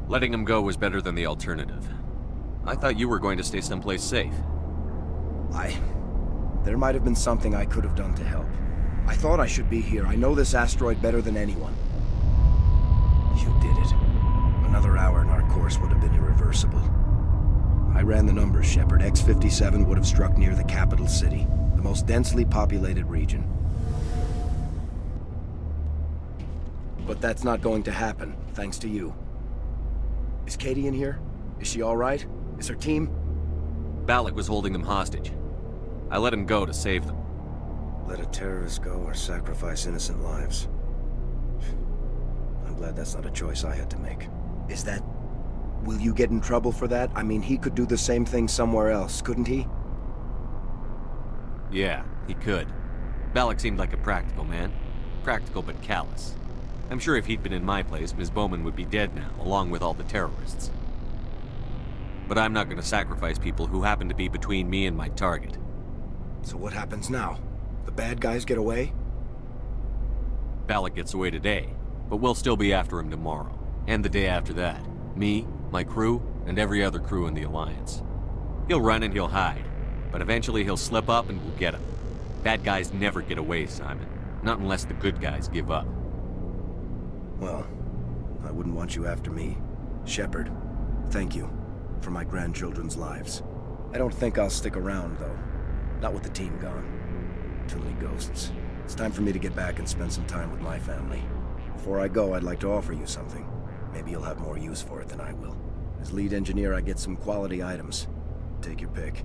Letting him go was better than the alternative. I thought you were going to stay someplace safe. There might have been something I could have done to help. I thought I should be here. I know this asteroid better than anyone. You did it. Another hour and our course would have been irreversible. I ran the numbers, Shepard. X-57 would have struck near the capital city, the most densely populated region. But that's not going to happen, thanks to you. Is Katie in here? Is she all right? Is her team? Balak was holding them hostage. I let him go to save them. Let a terrorist go or sacrifice innocent lives. I'm glad that's not a choice I had to make. Is that... Will you get in trouble for that? I mean, he could do the same thing somewhere else, couldn't he? Yeah, he could. Balak seemed like a practical man. Practical but callous. I'm sure if he'd been in my place, Ms. Bowman would be dead now, along with all the terrorists. But I'm not going to sacrifice people who happen to be between me and my target. So what happens now? The bad guys get away? Balak gets away today, but we'll still be after him tomorrow. And the day after that. Me, my crew, and every other crew in the Alliance. He'll run and he'll hide, but eventually he'll slip up and we'll get him. Bad guys never get away, Simon. Not unless the good guys give up. Well, I wouldn't want you after me. Shepard, thank you for my grandchildren's lives. I don't think I'll stick around, though. Not with the team gone. Too many ghosts. It's time for me to get back and spend some time with my family. Before I go, I'd like to offer you something. Maybe you'll have more use for it than I will. As lead engineer, I get some quality items. Take your pick.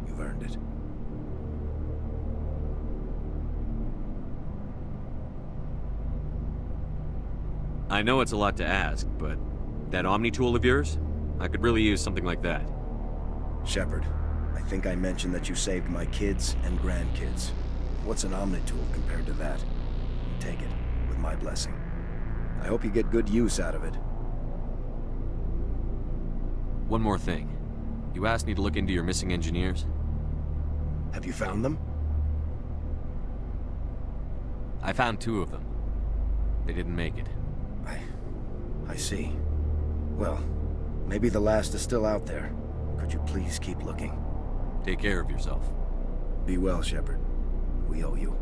You've earned it. I know it's a lot to ask, but that Omni tool of yours? I could really use something like that. Shepard, I think I mentioned that you saved my kids and grandkids. What's an Omni tool compared to that? Take it, with my blessing. I hope you get good use out of it. One more thing. You asked me to look into your missing engineers? Have you found them? I found 2 of them. They didn't make it. I see. Well, maybe the last is still out there. Could you please keep looking? Take care of yourself. Be well, Shepard. We owe you.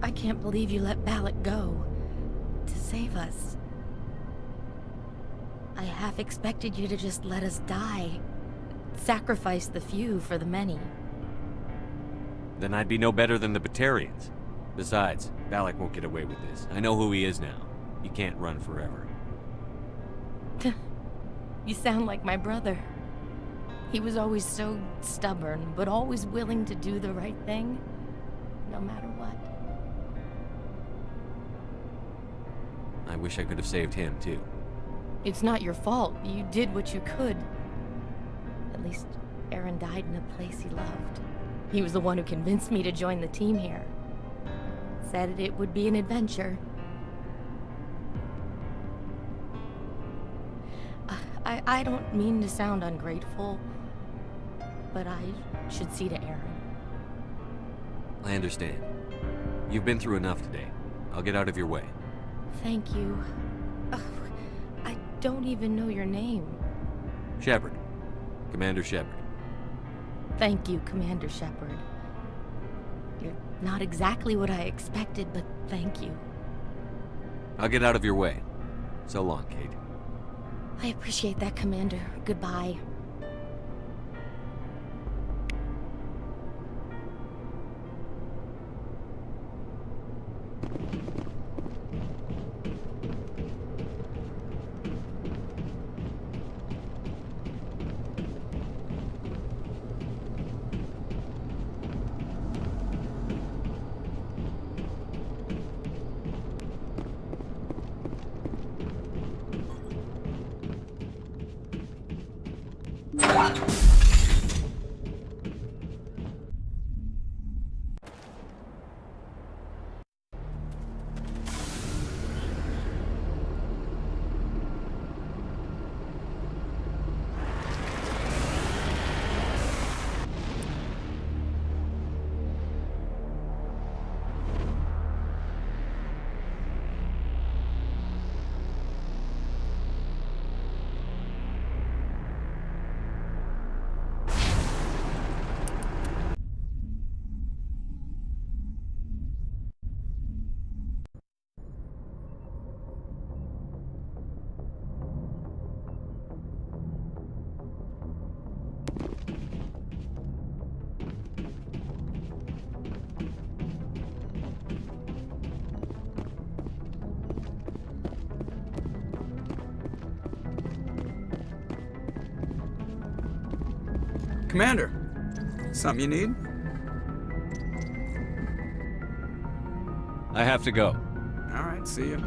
I can't believe you let Balak go. To save us. I half expected you to just let us die. Sacrifice the few for the many. Then I'd be no better than the Batarians. Besides, Balak won't get away with this. I know who he is now. He can't run forever. You sound like my brother. He was always so stubborn, but always willing to do the right thing, no matter what. I wish I could have saved him, too. It's not your fault. You did what you could. At least, Aaron died in a place he loved. He was the one who convinced me to join the team here. Said it would be an adventure. I don't mean to sound ungrateful, but I should see to Aaron. I understand. You've been through enough today. I'll get out of your way. Thank you. I don't even know your name. Shepard. Commander Shepard. Thank you, Commander Shepard. You're not exactly what I expected, but thank you. I'll get out of your way. So long, Kate. I appreciate that, Commander. Goodbye. Commander, something you need? I have to go. All right, see you.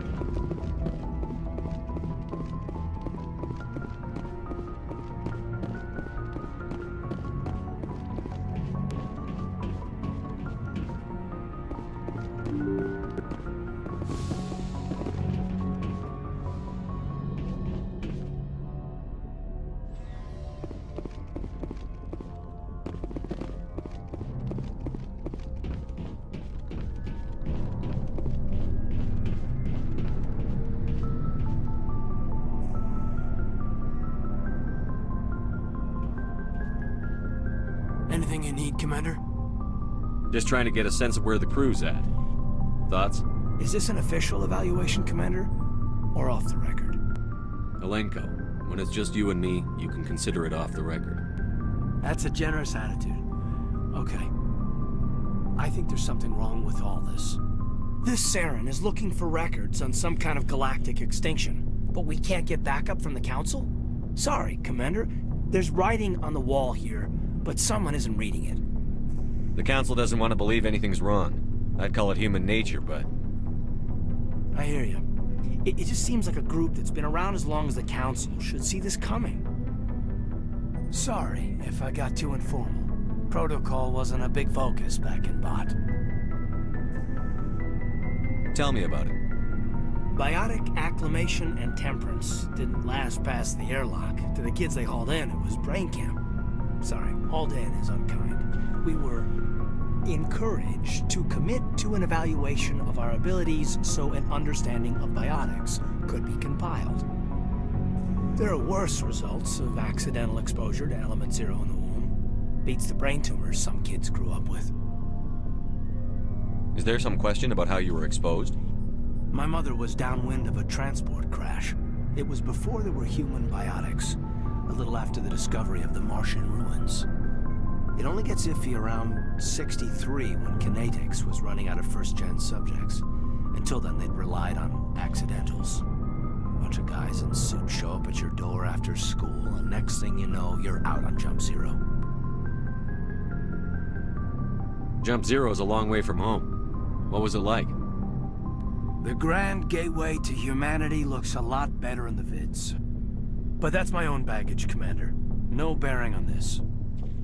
Anything you need, Commander? Just trying to get a sense of where the crew's at. Thoughts? Is this an official evaluation, Commander? Or off the record? Alenko, when it's just you and me, you can consider it off the record. That's a generous attitude. Okay. I think there's something wrong with all this. This Saren is looking for records on some kind of galactic extinction, but we can't get backup from the Council? Sorry, Commander. There's writing on the wall here, but someone isn't reading it. The Council doesn't want to believe anything's wrong. I'd call it human nature, but... I hear you. It just seems like a group that's been around as long as the Council should see this coming. Sorry if I got too informal. Protocol wasn't a big focus back in Bot. Tell me about it. Biotic acclimation and temperance didn't last past the airlock. To the kids they hauled in, it was brain camp. Sorry, hauled in is unkind. We were encouraged to commit to an evaluation of our abilities so an understanding of biotics could be compiled. There are worse results of accidental exposure to element zero in the womb. Beats the brain tumors some kids grew up with. Is there some question about how you were exposed? My mother was downwind of a transport crash. It was before there were human biotics, a little after the discovery of the Martian ruins. It only gets iffy around 63 when Kinetics was running out of first-gen subjects. Until then, they'd relied on accidentals. A bunch of guys in suits show up at your door after school, and next thing you know, you're out on Jump Zero. Jump Zero is a long way from home. What was it like? The grand gateway to humanity looks a lot better in the vids. But that's my own baggage, Commander. No bearing on this.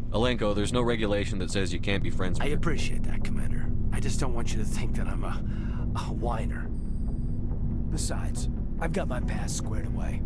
Alenko, there's no regulation that says you can't be friends with I appreciate that, Commander. I just don't want you to think that I'm a whiner. Besides, I've got my past squared away.